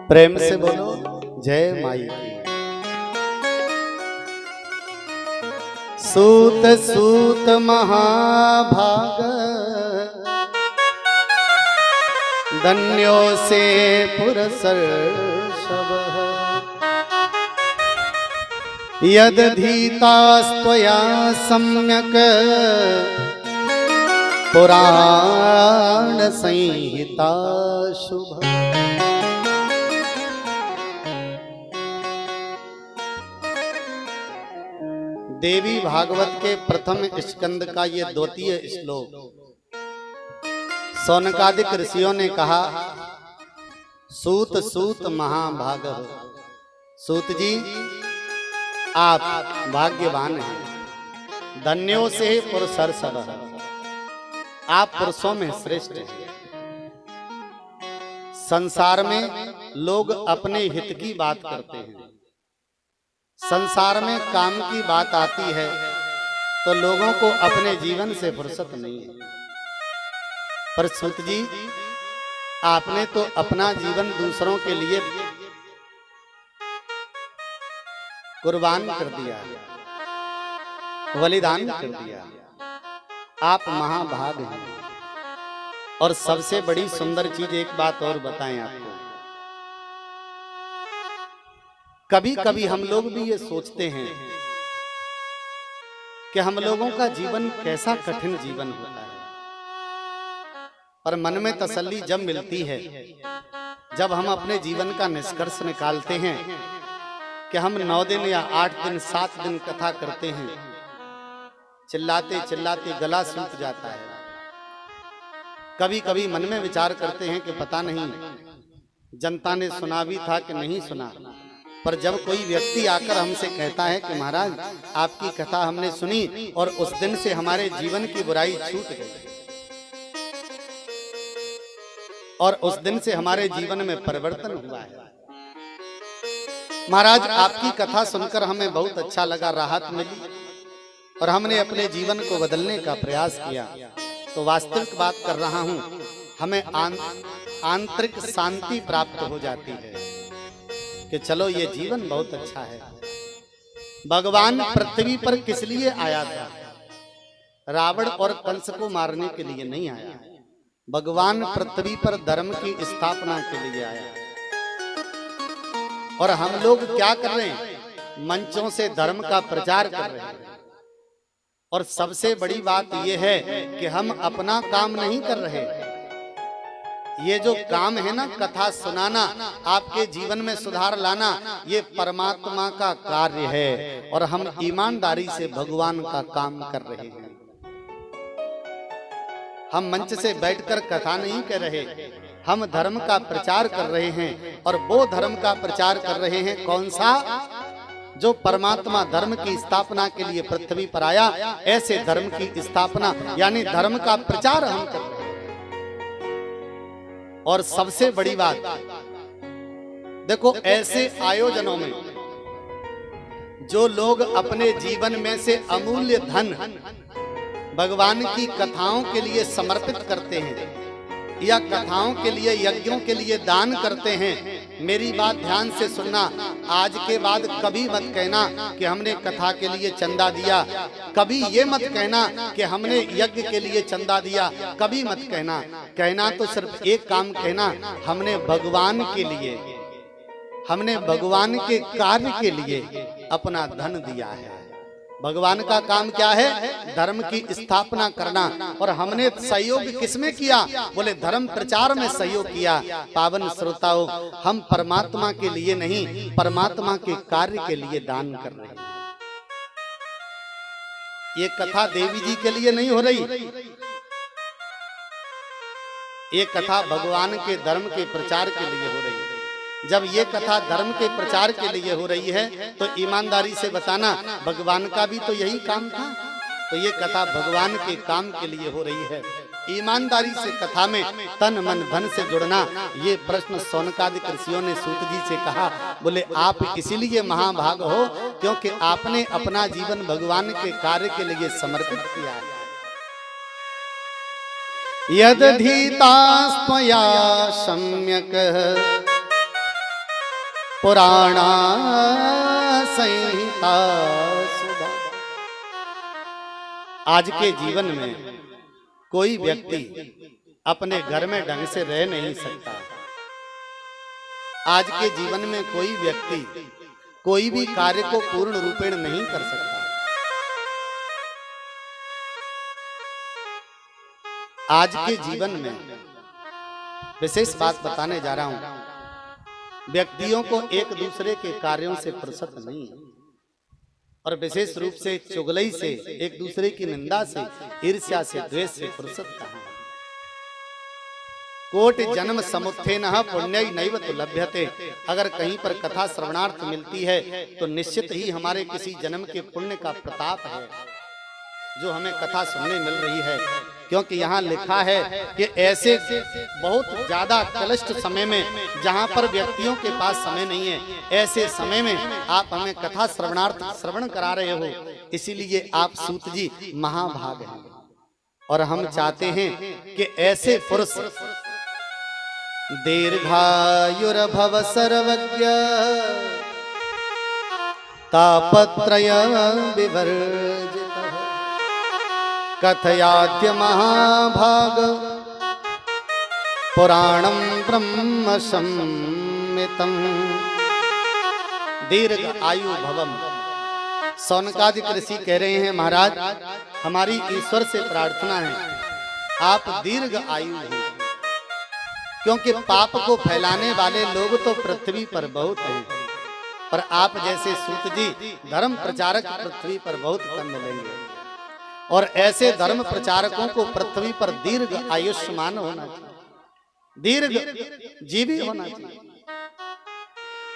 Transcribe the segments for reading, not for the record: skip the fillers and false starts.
प्रेम से बोलो जय माई। सूत सूत महाभाग धन्यो से पुरसर्षभ यदधीतास्त्वया सम्यक पुराण संहिता शुभ। देवी भागवत के प्रथम स्कंद का ये द्वितीय श्लोक सौनकादिक ऋषियों ने कहा, सूत सूत महाभाग। सूत जी आप भाग्यवान हैं, धन्यों से पुरुषर्षभ, आप पुरुषों में श्रेष्ठ हैं। संसार में लोग अपने हित की बात करते हैं, संसार में काम की बात आती है तो लोगों को अपने जीवन से फुर्सत नहीं है। पर सूत जी आपने तो अपना जीवन दूसरों के लिए कुर्बान कर दिया, बलिदान कर दिया। आप महाभाग हैं। और सबसे बड़ी सुंदर चीज एक बात और बताएं आपको, कभी कभी हम लोग भी ये सोचते हैं कि हम लोगों का जीवन कैसा कठिन जीवन होता है, पर मन में तसल्ली जब मिलती है जब हम अपने जीवन का निष्कर्ष निकालते हैं कि हम 9 दिन या 8 दिन 7 दिन कथा करते हैं, चिल्लाते चिल्लाते गला सूख जाता है। कभी कभी मन में विचार करते हैं कि पता नहीं जनता ने सुना भी था कि नहीं सुना, पर जब कोई व्यक्ति आकर हमसे कहता है कि महाराज आपकी कथा हमने सुनी और उस दिन से हमारे जीवन की बुराई छूट गई और उस दिन से हमारे जीवन में परिवर्तन हुआ है, महाराज आपकी कथा सुनकर हमें बहुत अच्छा लगा, राहत मिली और हमने अपने जीवन को बदलने का प्रयास किया, तो वास्तविक बात कर रहा हूं, हमें आंतरिक शांति प्राप्त हो जाती है कि चलो ये जीवन बहुत अच्छा है। भगवान पृथ्वी पर किस लिए आया था? रावण और कंस को मारने के लिए नहीं आया, भगवान पृथ्वी पर धर्म की स्थापना के लिए आया। और हम लोग क्या कर रहे हैं? मंचों से धर्म का प्रचार कर रहे हैं। और सबसे बड़ी बात यह है कि हम अपना काम नहीं कर रहे, ये जो काम है ना, कथा सुनाना, आपके जीवन में सुधार लाना, ये परमात्मा का कार्य है और हम ईमानदारी से भगवान का काम कर रहे हैं। हम मंच से बैठकर कथा नहीं कर रहे, हम धर्म का प्रचार कर रहे हैं। और वो धर्म का प्रचार कर रहे हैं कौन सा? जो परमात्मा धर्म की स्थापना के लिए पृथ्वी पर आया, ऐसे धर्म की स्थापना यानी धर्म का प्रचार हम कर रहे हैं। और सबसे बड़ी बात देखो, ऐसे आयोजनों में जो लोग अपने जीवन में से अमूल्य धन भगवान की कथाओं के लिए समर्पित करते हैं या कथाओं के लिए, यज्ञों के लिए दान करते हैं, मेरी बात ध्यान से सुनना, आज के बाद कभी मत कहना कि हमने कथा के लिए चंदा दिया, कभी ये मत कहना कि हमने यज्ञ के लिए चंदा दिया, कभी मत कहना। कहना तो सिर्फ एक काम कहना, हमने भगवान के लिए, हमने भगवान के कार्य के लिए अपना धन दिया है। भगवान का काम क्या है? धर्म की स्थापना करना। और हमने सहयोग किसमें किया? बोले धर्म प्रचार में सहयोग किया। पावन श्रोताओं, हम परमात्मा के लिए नहीं, परमात्मा के कार्य के लिए दान कर रहे हैं। ये कथा देवी जी के लिए नहीं हो रही, ये कथा भगवान के धर्म के प्रचार के लिए हो रही है। जब ये कथा धर्म के प्रचार के लिए हो रही है तो ईमानदारी से बताना, भगवान का भी तो यही काम था, तो ये कथा भगवान के काम के लिए हो रही है। ईमानदारी से कथा में तन मन धन से जुड़ना, ये प्रश्न सौनकादिक ऋषियों ने सूत जी से कहा। बोले आप इसीलिए महाभाग हो क्योंकि आपने अपना जीवन भगवान के कार्य के लिए समर्पित किया है। यदधीतास्त्वया सम्यक् पुराणा संहिता सुधा। आज के जीवन में कोई व्यक्ति अपने घर में ढंग से रह नहीं सकता। आज के जीवन में कोई व्यक्ति कोई भी कार्य को पूर्ण रूपेण नहीं कर सकता। आज के जीवन में विशेष बात बताने जा रहा हूं। व्यक्तियों को एक दूसरे के कार्यों से फुर्सत नहीं है और विशेष रूप से चुगली से, एक दूसरे की निंदा से, ईर्ष्या से, द्वेष से फुर्सत कहां। कोटि जन्म समुत्थेनः पुण्यै नैव तु लभ्यते। अगर कहीं पर कथा श्रवणार्थ मिलती है तो निश्चित ही हमारे किसी जन्म के पुण्य का प्रताप है जो हमें कथा सुनने मिल रही है। क्योंकि यहाँ लिखा है कि ऐसे बहुत ज्यादा क्लिष्ट समय में, जहाँ पर व्यक्तियों के पास समय नहीं है, ऐसे समय में आप हमें कथा श्रवणार्थ श्रवण करा रहे हो, इसीलिए आप सूत जी महाभाग हैं। और हम चाहते हैं कि ऐसे पुरुष दीर्घायुर्भव सर्वज्ञ तापत्रय विवर्जितः कथयाद्य महाभाग पुराणं ब्रह्म संहितं। दीर्घ आयु भवम। सौनकादिक ऋषि कह रहे हैं, महाराज हमारी ईश्वर से प्रार्थना है आप दीर्घ आयु हो, क्योंकि पाप को फैलाने वाले लोग तो पृथ्वी पर बहुत हैं, पर आप जैसे सूत जी धर्म प्रचारक पृथ्वी पर बहुत कम मिलेंगे। और ऐसे धर्म प्रचारकों को पृथ्वी पर दीर्घ आयुष्मान होना चाहिए, दीर्घ जीवी होना चाहिए।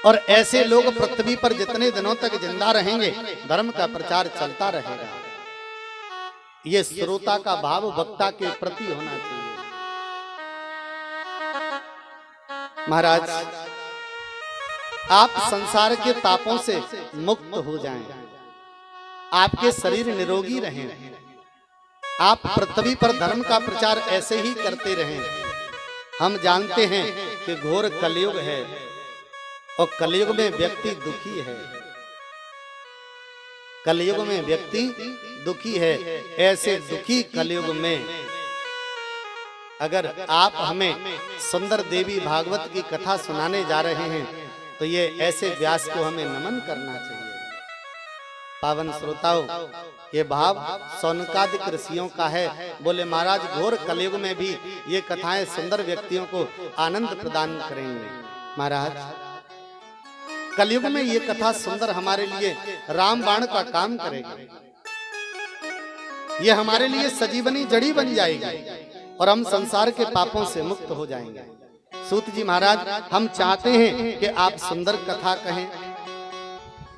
और ऐसे लोग पृथ्वी पर जितने दिनों तक जिंदा रहेंगे धर्म का प्रचार चलता रहेगा। ये श्रोता का भाव वक्ता के प्रति होना चाहिए। महाराज आप संसार के तापों से मुक्त हो जाएं, आपके शरीर निरोगी रहें, आप पृथ्वी पर धर्म का प्रचार ऐसे ही करते रहें। हम जानते हैं कि घोर कलयुग है और कलयुग में व्यक्ति दुखी है, कलयुग में व्यक्ति दुखी है। ऐसे दुखी कलयुग में अगर आप हमें सुंदर देवी भागवत की कथा सुनाने जा रहे हैं तो ये ऐसे व्यास को हमें नमन करना चाहिए। पावन श्रोताओं, ये भाव सौनकादिक ऋषियों का है। बोले महाराज घोर कलयुग में भी ये कथाएं सुंदर व्यक्तियों को आनंद प्रदान करेंगे। महाराज कलयुग में ये कथा सुंदर हमारे लिए रामबाण का काम करेगी, ये हमारे लिए सजीवनी जड़ी बन जाएगी और हम संसार के पापों से मुक्त हो जाएंगे। सूत जी महाराज हम चाहते हैं कि आप सुंदर कथा कहें।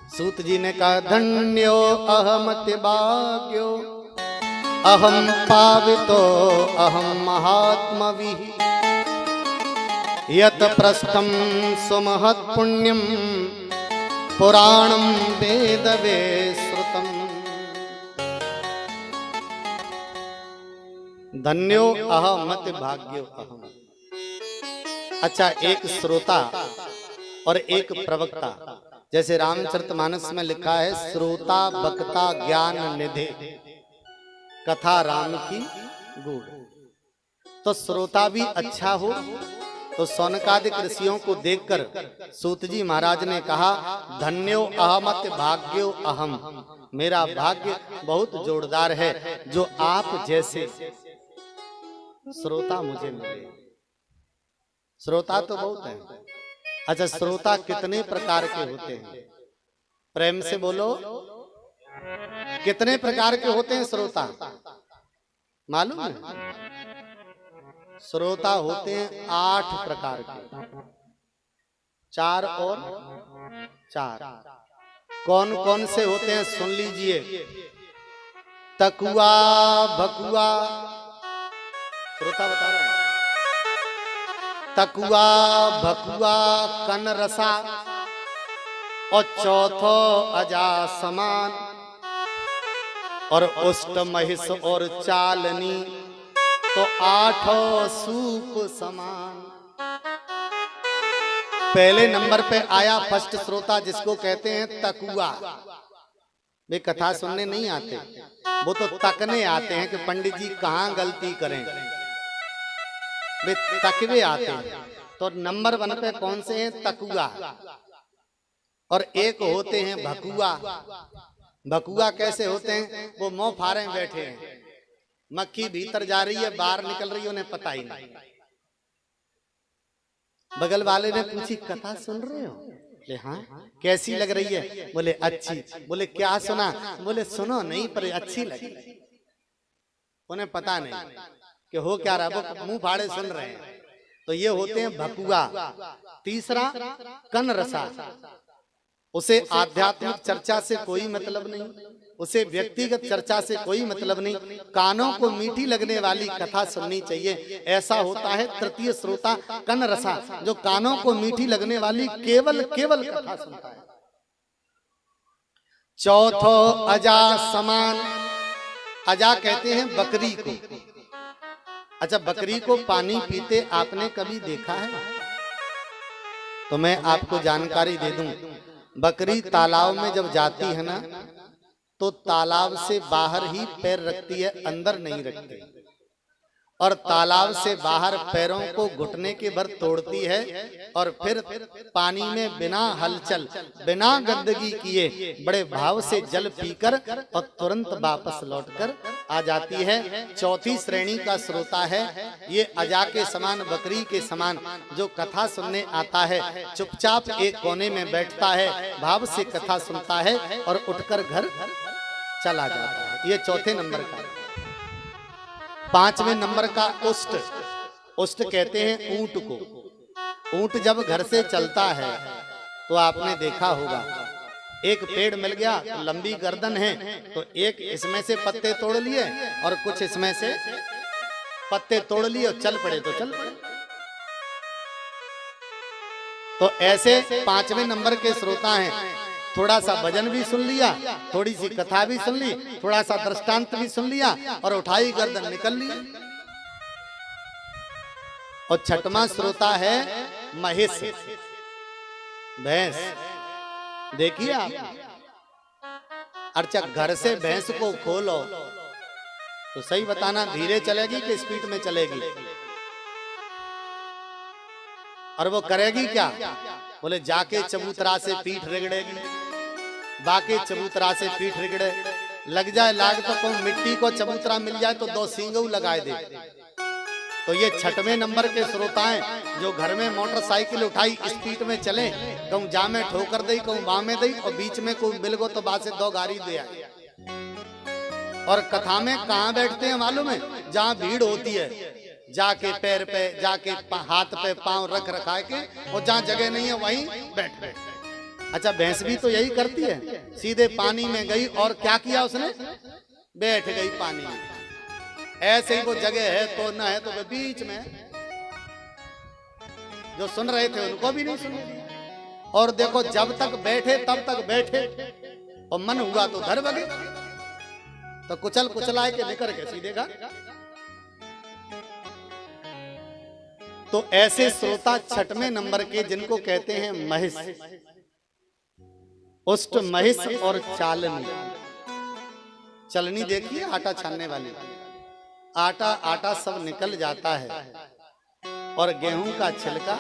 सूत जी ने कहा, धन्यो अहमति भाग्यो अहम पावितो अहम महात्मवि यत पृष्ठम सुमहत् पुण्यम पुराणम वेदवे श्रुतम। धन्यो अहमति भाग्यो अहम। अच्छा, एक श्रोता और एक प्रवक्ता, जैसे रामचरितमानस में लिखा है, श्रोता वक्ता ज्ञान निधि कथा राम की गूढ़। तो श्रोता भी अच्छा हो। तो सौनकादिक ऋषियों को देखकर सूत जी महाराज ने कहा, धन्यो अहमत भाग्यो अहम, मेरा भाग्य बहुत जोरदार है जो आप जैसे श्रोता मुझे मिले। श्रोता तो बहुत है। अच्छा, श्रोता कितने प्रकार के होते हैं? प्रेम से बोलो, कितने प्रकार के होते हैं श्रोता? मालूम है? श्रोता होते हैं 8 प्रकार के, 4 और 4। कौन कौन से होते हैं सुन लीजिए। तकुआ, भकुआ, श्रोता बता रहा हूं। तकुआ, भकुआ, कनरसा और चौथो अजा समान और उष्ट महिष और चालनी तो 8 सूप समान। पहले नंबर पे आया फर्स्ट श्रोता, जिसको कहते हैं तकुआ। वे कथा सुनने नहीं आते, वो तो तकने आते हैं कि पंडित जी कहाँ गलती करें, वे तकवे आते हैं। तो नंबर 1 पे कौन से हैं? तकुआ। और एक होते हैं भकुआ। भकुआ कैसे होते हैं? वो मुंह फाड़े बैठे हैं, मक्खी भीतर जा रही है बाहर निकल रही है, उन्हें पता ही नहीं। बगल वाले ने पूछी कथा सुन रहे हो? बोले हाँ। कैसी लग रही है? बोले अच्छी। बोले क्या सुना? बोले सुनो नहीं पर अच्छी लगी। उन्हें पता नहीं कि हो क्या रहा, वो मुंह फाड़े सुन रहे हैं। तो ये होते हैं भकुआ। तीसरा कन रसा। उसे आध्यात्मिक चर्चा से कोई मतलब नहीं, उसे व्यक्तिगत चर्चा से कोई मतलब नहीं, कानों को मीठी लगने वाली कथा सुननी चाहिए। ऐसा होता है तृतीय श्रोता कन रसा, जो कानों को मीठी लगने वाली केवल कथा सुनता है। चौथो अजा समान। अजा कहते हैं बकरी को। अच्छा, बकरी को पानी पीते आपने कभी देखा है? तो मैं आपको जानकारी दे दूं, बकरी तालाब में जब जाती है ना, तो तालाब से बाहर ही पैर रखती है, अंदर नहीं रखती। और तालाब से बाहर पैरों को घुटने के भर तोड़ती है और फिर पानी में बिना हलचल, बिना गंदगी किए बड़े भाव से जल पीकर और तुरंत वापस लौटकर आ जाती है। चौथी श्रेणी का श्रोता है ये अजा के समान, बकरी के समान, जो कथा सुनने आता है, चुपचाप एक कोने में बैठता है, भाव से कथा सुनता है और उठकर घर चला जाता है। ये चौथे नंबर का। पांचवें नंबर का उष्ट। उष्ट कहते हैं ऊंट को। ऊंट जब घर से चलता है तो आपने देखा होगा, एक पेड़ मिल गया, लंबी गर्दन है, तो एक इसमें से पत्ते तोड़ लिए और कुछ इसमें से पत्ते तोड़ लिए और चल पड़े तो चल पड़े। तो ऐसे पांचवें नंबर के श्रोता हैं। थोड़ा सा भजन भी सुन लिया, थोड़ी सी कथा भी सुन ली, थोड़ा सा दृष्टांत भी सुन लिया और उठाई गर्दन निकल ली। और छठवां श्रोता है महिष, भैंस। देखिए आप, अच्छा घर से भैंस को खोलो तो सही बताना, धीरे चलेगी कि स्पीड में चलेगी? और वो करेगी क्या? बोले जाके चबूतरा से पीठ रगड़ेगी, बाकी चबूतरा से पीठ रगड़े, लग जाए लाग तो कोई मिट्टी को चबूतरा मिल जाए तो 2 सींगू लगाए दे। तो ये छठवें नंबर के श्रोता हैं, जो घर में मोटरसाइकिल उठाई स्पीड में चले, कहूँ जा में ठोकर दई, कहूँ बा में दई, और बीच में कोई मिल गो तो बा से 2 गाड़ी दे आए। और कथा में कहाँ बैठते हैं मालूम है? जहाँ भीड़ होती है, जाके पैर पे, जाके हाथ पे पांव रख रखा के, और जहाँ जगह नहीं है वहीं बैठ गए। अच्छा भैंस भी तो यही करती है, सीधे पानी में गई और क्या किया उसने? बैठ गई पानी में। ऐसे ही वो जगह है तो न है तो बीच में, जो सुन रहे थे उनको भी नहीं सुन। और देखो जब तक बैठे तब तक बैठे, और मन हुआ तो घर बगे, तो कुचल कुचलाए के निकल के सीधेगा। तो ऐसे श्रोता छठवें नंबर के, जिनको कहते हैं महिष, उष्ट, महिष और चालनी। चलनी देखिए, आटा छानने वाली। आटा सब निकल जाता है और गेहूं का छिलका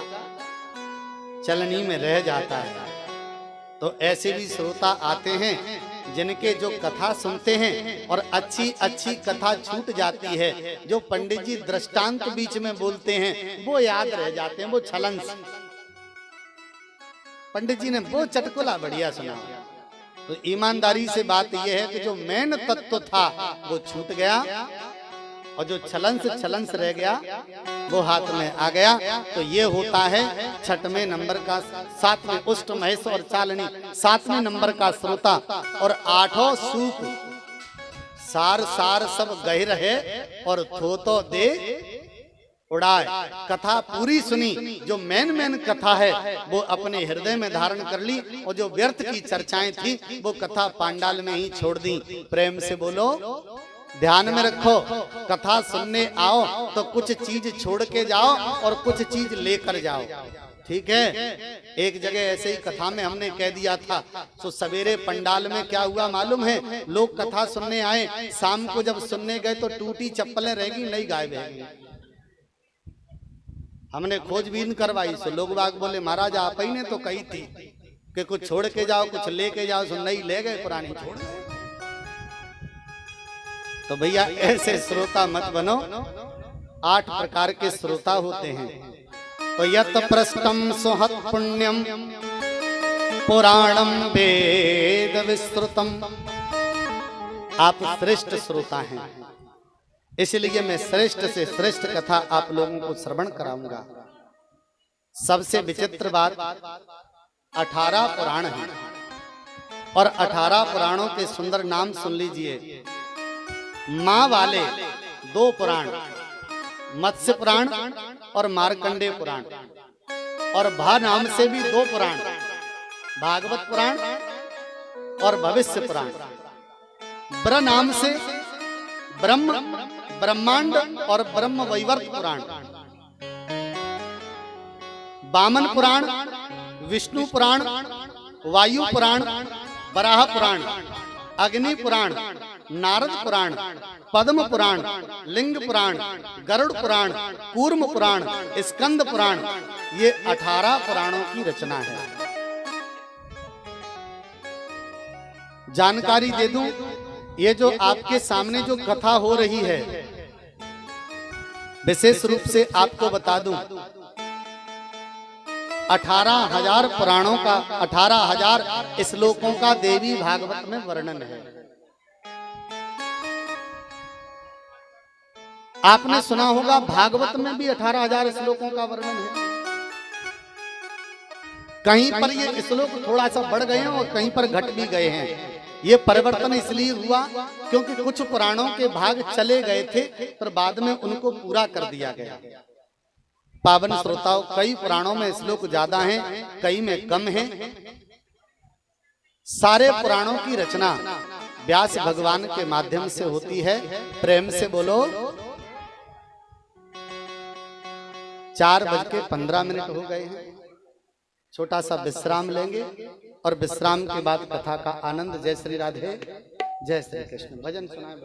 चलनी में रह जाता है। तो ऐसे भी श्रोता आते हैं जिनके जो कथा सुनते हैं और अच्छी अच्छी कथा छूट जाती है, जो पंडित जी दृष्टांत बीच में बोलते हैं वो याद रह जाते हैं, वो छलंस। पंडित जी ने वो चटकुला बढ़िया सुना। तो ईमानदारी से बात यह है कि जो मेन तत्व था वो छूट गया और जो छलंस रह गया वो हाथ में आ गया। तो ये होता है छठवें नंबर का, सातवें उष्ट, महेश और चालनी, सातवें नंबर का श्रोता। और आठों सूप सार सब गहिर है और थोतो दे उड़ाए। कथा पूरी सुनी, जो मेन कथा है वो अपने हृदय में धारण कर ली, और जो व्यर्थ की चर्चाएं थी वो कथा पांडाल में ही छोड़ दी। प्रेम से बोलो, ध्यान में रखो, कथा सुनने आओ तो कुछ चीज छोड़ के जाओ और कुछ चीज लेकर जाओ। ठीक है। एक जगह ऐसे ही कथा में हमने कह दिया था, तो सवेरे पंडाल में क्या हुआ मालूम है, लोग कथा सुनने आए, शाम को जब सुनने गए तो टूटी चप्पलें रहेगी, नहीं गायब है। हमने खोजबीन करवाई, सो लोग बाग बोले महाराज आप ही ने तो कही थी कि कुछ छोड़ के जाओ कुछ लेके जाओ, सो नहीं ले गए, पुरानी छोड़ गए। तो भैया ऐसे श्रोता मत बनो। 8 प्रकार के श्रोता होते हैं। तो यत प्रस्तम सुहत पुण्यम पुराणम वेद विस्तृतम, आप श्रेष्ठ श्रोता हैं, इसलिए मैं श्रेष्ठ से श्रेष्ठ कथा आप लोगों को श्रवण कराऊंगा। सबसे विचित्र बात, 18 पुराण हैं और 18 पुराणों के सुंदर नाम सुन लीजिए। माँ वाले 2 पुराण, मत्स्य पुराण और मार्कंडेय पुराण, और भा नाम से भी 2 पुराण, भागवत पुराण और भविष्य पुराण। ब्र नाम से ब्रह्मांड और ब्रह्म वैवर्त पुराण, वामन पुराण, विष्णु पुराण, वायु पुराण, वराह पुराण, अग्नि पुराण, नारद पुराण, पद्म पुराण, लिंग पुराण, गरुड़ पुराण, कूर्म पुराण, स्कंद पुराण, ये 18 पुराणों की रचना है। जानकारी दे दूं, ये जो आपके सामने जो कथा हो रही है, विशेष रूप से आपको बता दूं, 18,000 पुराणों का, 18,000 श्लोकों का देवी भागवत में वर्णन है। आपने सुना होगा भागवत में भी 18,000 श्लोकों का वर्णन है। कहीं पर ये श्लोक थोड़ा सा बढ़ गए हैं और कहीं पर घट भी गए हैं। ये परिवर्तन इसलिए हुआ क्योंकि कुछ पुराणों के भाग चले गए थे, पर बाद में उनको पूरा कर दिया गया। पावन श्रोताओं, कई पुराणों में श्लोक ज्यादा हैं, कई में कम हैं। सारे पुराणों की रचना व्यास भगवान के माध्यम से होती है। प्रेम से बोलो। 4:15 हो गए हैं। छोटा सा विश्राम लेंगे और विश्राम के बाद कथा का आनंद। जय श्री राधे, जय श्री कृष्ण। भजन सुनाए।